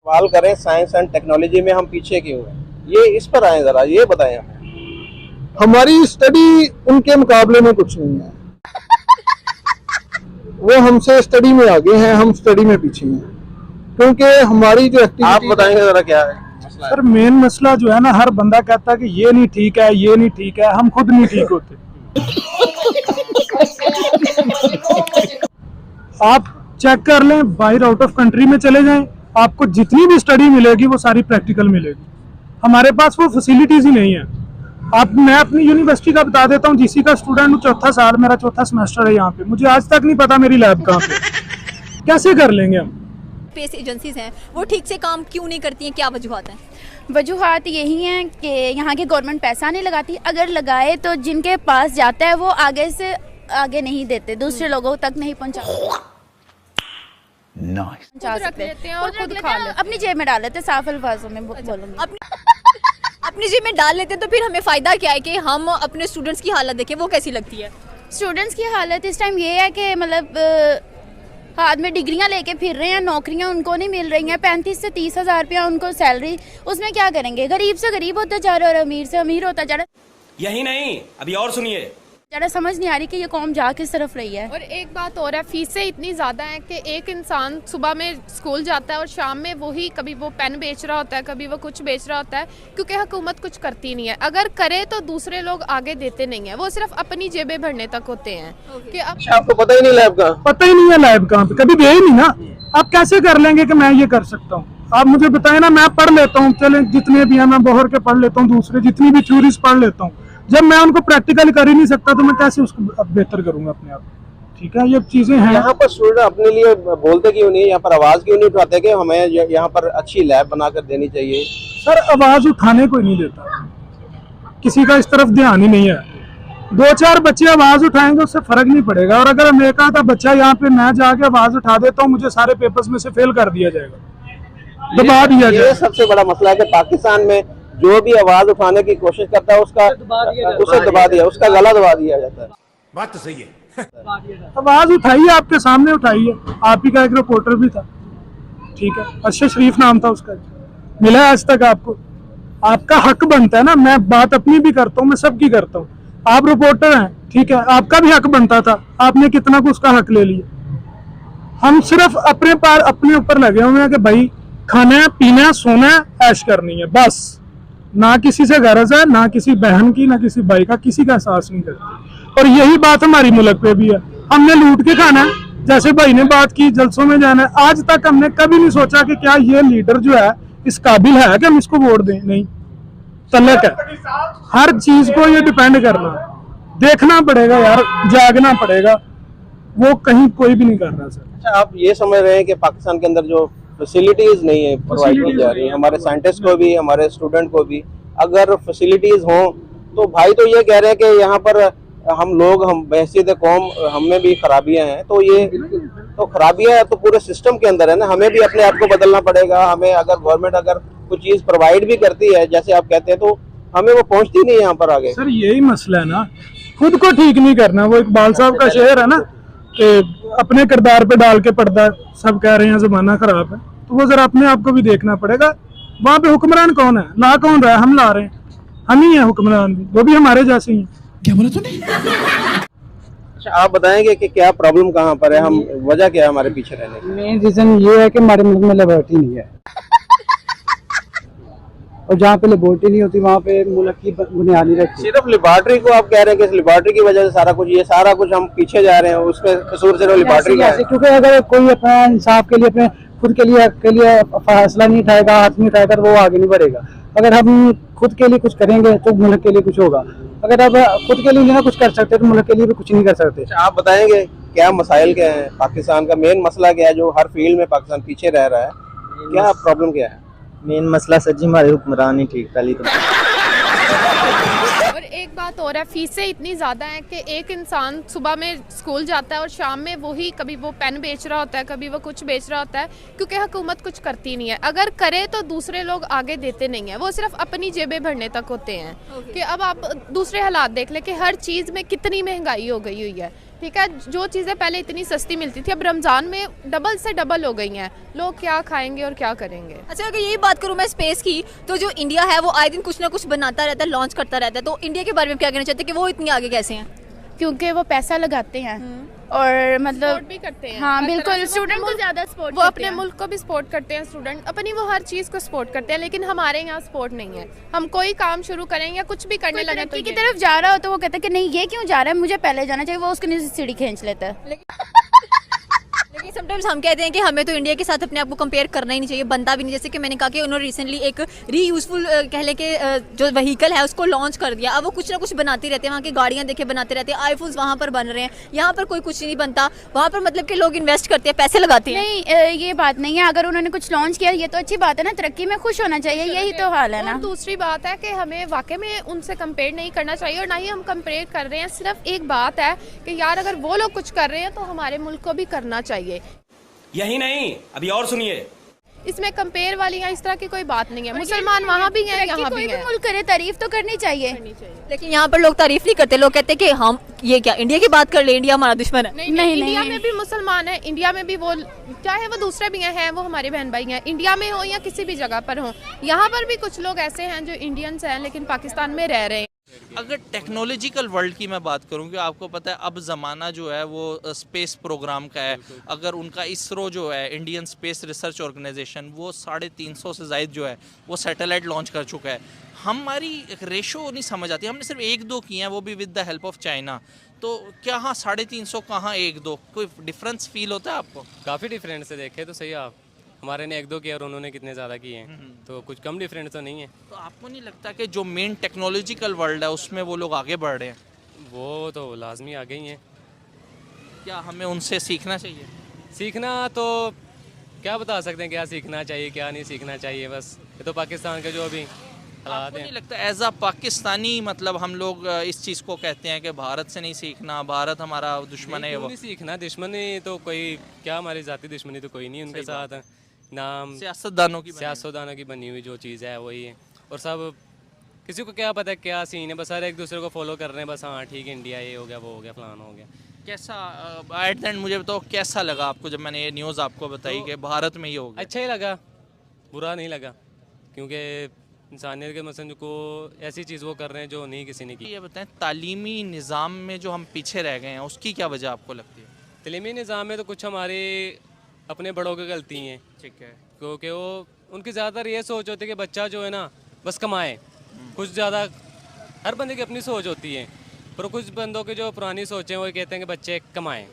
सवाल करें science and technology में हम पीछे क्यों हैं, ये इस पर आए, जरा ये बताएं हमें। हमारी स्टडी उनके मुकाबले में कुछ नहीं है। वो हमसे स्टडी में आगे हैं, हम स्टडी में पीछे हैं, क्योंकि हमारी जो एक्टिविटी। आप बताएंगे जरा क्या है मसला? सर मेन मसला जो है ना, हर बंदा कहता है कि ये नहीं ठीक है, ये नहीं ठीक है, हम खुद नहीं ठीक होते। आप चेक कर लें, बाहर आउट ऑफ कंट्री में चले जाएं, आपको जितनी भी स्टडी मिलेगी वो सारी प्रैक्टिकल मिलेगी। हमारे पास वो फैसिलिटीज ही नहीं है। मैं अपनी यूनिवर्सिटी का बता देता हूँ, जीसी का स्टूडेंट हूँ, चौथा साल मेरा, चौथा सेमेस्टर है यहाँ पे। मुझे आज तक नहीं पता मेरी लैब कहाँ पे। कैसे कर लेंगे हम? स्पेस एजेंसीज हैं वो ठीक से काम क्यों नहीं करती हैं, क्या वजूहत हैं? वजूहत यही हैं कि यहाँ की गवर्नमेंट पैसा नहीं लगाती, अगर लगाए तो जिनके पास जाता है वो आगे से आगे नहीं देते, दूसरे लोगों तक नहीं पहुँचा सकते और खुद खा लेते, अपनी जेब में डाल लेते। साफ अल्फाजों में बोलूँगी, अपनी जेब में डाल लेते हैं, तो फिर हमें फ़ायदा क्या है कि हम अपने स्टूडेंट्स की हालत देखें, वो कैसी लगती है? स्टूडेंट्स की हालत इस टाइम ये है कि मतलब हाथ में डिग्रियां लेके फिर रहे हैं, नौकरियां उनको नहीं मिल रही हैं। 35 से 30 हज़ार रुपया उनको सैलरी, उसमें क्या करेंगे? गरीब से गरीब होता जा रहा है और अमीर से अमीर होता जा रहा है। यही नहीं, अभी और सुनिए। ज़्यादा समझ नहीं आ रही कि ये कौम जा किस तरफ रही है। और एक बात और है, फीसें इतनी ज़्यादा हैं कि एक इंसान सुबह में स्कूल जाता है और शाम में वही कभी वो पेन बेच रहा होता है, कभी वो कुछ बेच रहा होता है, क्योंकि हुकूमत कुछ करती नहीं है। अगर करे तो दूसरे लोग आगे देते नहीं है, वो सिर्फ अपनी जेबें भरने तक होते हैं। कि अब आपको पता ही नहीं लैब का? पता ही नहीं है लैब कहाँ पे, कभी गए ही नहीं ना। आप कैसे कर लेंगे कि मैं ये कर सकता हूँ? आप मुझे बताए ना, मैं पढ़ लेता हूँ, चले जितने भी हैं मैं बहर के पढ़ लेता हूँ, दूसरे जितनी भी थ्योरीज पढ़ लेता हूँ। जब मैं उनको प्रैक्टिकल कर ही नहीं सकता तो मैं कैसे उसको बेहतर करूंगा अपने आप? ठीक है, ये चीजें हैं। यहाँ पर स्टूडेंट अपने लिए बोलते क्यों नहीं, यहाँ पर आवाज क्यों नहीं उठाते कि हमें यहाँ पर अच्छी लैब बनाकर देनी चाहिए? सर आवाज उठाने को ही नहीं देता, किसी का इस तरफ ध्यान ही नहीं है। 2-4 बच्चे आवाज उठाएंगे उससे फर्क नहीं पड़ेगा, और अगर अमेरिका का बच्चा यहाँ पे मैं जाके आवाज उठा देता हूँ, मुझे सारे पेपर्स में से फेल कर दिया जाएगा, दबा दिया जाएगा। ये सबसे बड़ा मसला है कि पाकिस्तान में जो भी आवाज उठाने की कोशिश करता है उसे दबा दिया, उसका गला दबा दिया जाता है। बात तो सही है। आवाज उठाइए, आपके सामने उठाइए। आप ही का एक रिपोर्टर भी था, ठीक है, अर्शद शरीफ नाम था उसका, मिला आज तक आपको? आपका हक बनता है ना, मैं बात अपनी भी करता हूँ, मैं सबकी करता हूँ। आप रिपोर्टर हैं, ठीक है, आपका भी हक बनता था, आपने कितना को उसका हक ले लिया। हम सिर्फ अपने ऊपर लगे हुए हैं कि भाई खाना है, पीना है, सोना है, ऐश करनी है, बस। ना किसी से गरज है, ना किसी बहन की, ना किसी भाई का, किसी का एहसास नहीं करते। और यही बात हमारी मुल्क पे भी है, हमने लूट के खाना है, जैसे भाई ने बात की, जलसों में जाना है। आज तक हमने कभी नहीं सोचा कि क्या ये लीडर जो है इस काबिल है कि हम इसको वोट दें। नहीं, तलक है। हर चीज को ये डिपेंड करना, देखना पड़ेगा यार, जागना पड़ेगा, वो कहीं कोई भी नहीं कर रहा सर। अच्छा, आप ये समझ रहे हैं कि पाकिस्तान के अंदर जो फैसिलिटीज नहीं है, प्रोवाइड की जा रही है हमारे साइंटिस्ट को भी, हमारे स्टूडेंट को भी, अगर फैसिलिटीज हों तो भाई तो ये कह रहे हैं कि यहाँ पर हम बहसीत कौम हमें भी खराबियां हैं, तो ये तो खराबियां है तो पूरे सिस्टम के अंदर है ना, हमें भी अपने आप को बदलना पड़ेगा। हमें अगर गवर्नमेंट अगर कुछ चीज प्रोवाइड भी करती है जैसे आप कहते हैं, तो हमें वो पहुंचती नहीं यहाँ पर आगे। सर यही मसला है ना, खुद को ठीक नहीं करना। वो इकबाल साहब का शेर है ना कि अपने किरदार पे डाल के पर्दा, सब कह रहे हैं जमाना खराब है, तो वो जरा अपने आप को भी देखना पड़ेगा। वहाँ पे हुक्मरान कौन है? ला कौन रहा है? हम ला रहे हैं, हम ही हैं हुक्मरान भी, वो भी हमारे जैसे ही हैं। क्या बोला तूने? अच्छा, आप बताएंगे कि क्या प्रॉब्लम कहाँ पर है, हम वजह क्या है हमारे पीछे रहने की? मेन रीजन ये है कि हमारे मुल्क में लेबोरेटरी नहीं है, और जहाँ पे लेबोरेटरी नहीं होती वहाँ पे मुल्क की बुनियाद नहीं रहती। सिर्फ लेबोरेटरी को आप कह रहे हैं कि इस लेबोरेटरी की वजह से सारा कुछ, ये सारा कुछ हम पीछे जा रहे हैं, उसमें कसूर सिर्फ लेबोरेटरी का है। क्योंकि अगर कोई अपना इंसाफ के लिए, अपने खुद के लिए फैसला नहीं उठाएगा, हाथ नहीं उठाएगा, तो वो आगे नहीं बढ़ेगा। अगर हम खुद के लिए कुछ करेंगे तो मुल्क के लिए कुछ होगा। अगर अब खुद के लिए नहीं कुछ कर सकते तो मुल्क के लिए भी कुछ नहीं कर सकते। आप बताएंगे क्या मसाइल क्या है, पाकिस्तान का मेन मसला क्या है जो हर फील्ड में पाकिस्तान पीछे रह रहा है, क्या प्रॉब्लम क्या है? मेन मसला सर जी हमारे हुक्मरान ही ठीक, पहली तो। और एक बात और है, फीसें इतनी ज़्यादा हैं कि एक इंसान सुबह में स्कूल जाता है और शाम में वही कभी वो पेन बेच रहा होता है, कभी वो कुछ बेच रहा होता है, क्योंकि हुकूमत कुछ करती नहीं है। अगर करे तो दूसरे लोग आगे देते नहीं है, वो सिर्फ अपनी जेबें भरने तक होते हैं। कि अब आप दूसरे हालात देख लें कि हर चीज़ में कितनी महंगाई हो गई हुई है, ठीक है, जो चीज़ें पहले इतनी सस्ती मिलती थी अब रमज़ान में डबल से डबल हो गई हैं। लोग क्या खाएंगे और क्या करेंगे। अच्छा, अगर यही बात करूँ मैं स्पेस की, तो जो इंडिया है वो आए दिन कुछ ना कुछ बनाता रहता है, लॉन्च करता रहता है, तो इंडिया के बारे में क्या कहना चाहते हैं कि वो इतनी आगे कैसे हैं? क्योंकि वो पैसा लगाते हैं और मतलब सपोर्ट भी करते हैं। हाँ हर तरह बिल्कुल, से वो स्टूडेंट अपने को मुल्क- ज़्यादा सपोर्ट वो अपने मुल्क को भी सपोर्ट करते हैं, स्टूडेंट अपनी वो हर चीज़ को सपोर्ट करते हैं। लेकिन हमारे यहाँ सपोर्ट नहीं है। हम कोई काम शुरू करें या कुछ भी करने लगे तो की ये- तरफ जा रहा हो तो वो कहता है कि नहीं ये क्यों जा रहा है, मुझे पहले जाना चाहिए, वो उसके नीचे सीढ़ी खींच लेता है। लेकिन समटाइम्स हम कहते हैं कि हमें तो इंडिया के साथ अपने आप को कंपेयर करना ही नहीं चाहिए, बनता भी नहीं। जैसे कि मैंने कहा कि उन्होंने रिसेंटली एक रीयूजफुल कह लें कि जो व्हीकल है उसको लॉन्च कर दिया। अब वो कुछ ना कुछ बनाते रहते हैं, वहाँ की गाड़ियाँ देखे बनाते रहते हैं, आईफोन्स वहाँ पर बन रहे हैं, यहाँ पर कोई कुछ नहीं बनता। वहाँ पर मतलब कि लोग इन्वेस्ट करते हैं, पैसे लगाते हैं। नहीं ये बात नहीं है, अगर उन्होंने कुछ लॉन्च किया ये तो अच्छी बात है ना, तरक्की में खुश होना चाहिए, यही तो हाल है ना। और दूसरी बात है कि हमें वाकई में उनसे कंपेयर नहीं करना चाहिए और ना ही हम कंपेयर कर रहे हैं। सिर्फ एक बात है कि यार अगर वो लोग कुछ कर रहे हैं तो हमारे मुल्क को भी करना चाहिए। यही नहीं, अभी और सुनिए। इसमें कंपेयर वाली या इस तरह की कोई बात नहीं है। मुसलमान वहाँ भी हैं, यहाँ भी कोई भी हैं। मुल्क करे तारीफ तो करनी चाहिए। लेकिन यहाँ पर लोग तारीफ नहीं करते, लोग कहते हैं कि हम ये क्या इंडिया की बात कर ले, इंडिया हमारा दुश्मन है। नहीं, इंडिया में भी मुसलमान है, इंडिया में भी वो चाहे वो दूसरे भी हैं, वो हमारे बहन भाई हैं, इंडिया में हो या किसी भी जगह पर हो। यहाँ पर भी कुछ लोग ऐसे हैं जो इंडियंस हैं लेकिन पाकिस्तान में रह रहे हैं। अगर टेक्नोलॉजिकल वर्ल्ड की मैं बात करूं कि आपको पता है अब ज़माना जो है वो स्पेस प्रोग्राम का है। अगर उनका इसरो जो है इंडियन स्पेस रिसर्च ऑर्गेनाइजेशन वो 350 से ज़ायद जो है वो सैटेलाइट लॉन्च कर चुका है। हमारी एक रेशो नहीं समझ आती, हमने सिर्फ 1-2 किए हैं, वो भी with the help of China. तो क्या हाँ 350 कहाँ 1-2 कोई डिफरेंस फील होता है आपको? काफ़ी डिफरेंस है, देखे तो सही आप। हमारे ने 1-2 किया और उन्होंने कितने ज़्यादा किए हैं, तो कुछ कम डिफरेंस तो नहीं है। तो आपको नहीं लगता कि जो मेन टेक्नोलॉजिकल वर्ल्ड है उसमें वो लोग आगे बढ़ रहे हैं? वो तो लाजमी आगे ही हैं। क्या हमें उनसे सीखना चाहिए? सीखना तो क्या बता सकते हैं, क्या सीखना चाहिए क्या नहीं सीखना चाहिए, बस ये तो पाकिस्तान के जो अभी हालात आपको नहीं हैं। लगता एज अ पाकिस्तानी मतलब हम लोग इस चीज़ को कहते हैं कि भारत से नहीं सीखना, भारत हमारा दुश्मन है? क्यों वो नहीं सीखना, दुश्मनी तो कोई क्या, हमारी ज़ाती दुश्मनी तो कोई नहीं उनके साथ। नाम सियासतदानों की सियासतदानों की बनी हुई जो चीज़ है वही है, और सब किसी को क्या पता है क्या सीन है, बस हर एक दूसरे को फॉलो कर रहे हैं, बस हाँ ठीक है इंडिया ये हो गया वो हो गया फलाना हो गया। कैसा एट द एंड मुझे बताओ कैसा लगा आपको जब मैंने ये न्यूज़ आपको बताई कि भारत में ये हो गया? अच्छा ही लगा, बुरा नहीं लगा, क्योंकि इंसानियत के मसलन को ऐसी चीज़ वो कर रहे हैं जो नहीं किसी ने की। ये बताएं तालीमी निज़ाम में जो हम पीछे रह गए हैं उसकी क्या वजह आपको लगती है? तलीमी निज़ाम में तो कुछ हमारे अपने बड़ों की गलती हैं, ठीक है, क्योंकि वो उनकी ज़्यादातर ये सोच होती है कि बच्चा जो है ना बस कमाए। कुछ ज़्यादा हर बंदे की अपनी सोच होती है, पर कुछ बंदों की जो पुरानी सोचें वो कहते हैं कि बच्चे कमाएं।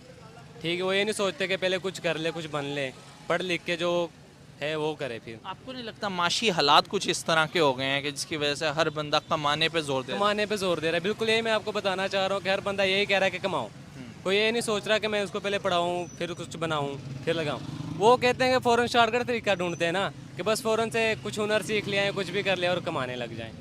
ठीक है, वो ये नहीं सोचते कि पहले कुछ कर ले, कुछ बन ले, पढ़ लिख के जो है वो करे। फिर आपको नहीं लगता माशी हालात कुछ इस तरह के हो गए हैं कि जिसकी वजह से हर बंदा कमाने पे जोर दे रहा है? कमाने पे जोर दे रहा है, बिल्कुल यही मैं आपको बताना चाह रहा हूँ कि हर बंदा यही कह रहा है कि कमाओ। कोई ये नहीं सोच रहा कि मैं उसको पहले पढ़ाऊँ फिर कुछ बनाऊँ फिर लगाऊँ। वो कहते हैं कि फ़ौरन शॉर्टकट तरीका ढूंढते हैं ना, कि बस फ़ौरन से कुछ हुनर सीख लिया है, कुछ भी कर लिया और कमाने लग जाएं।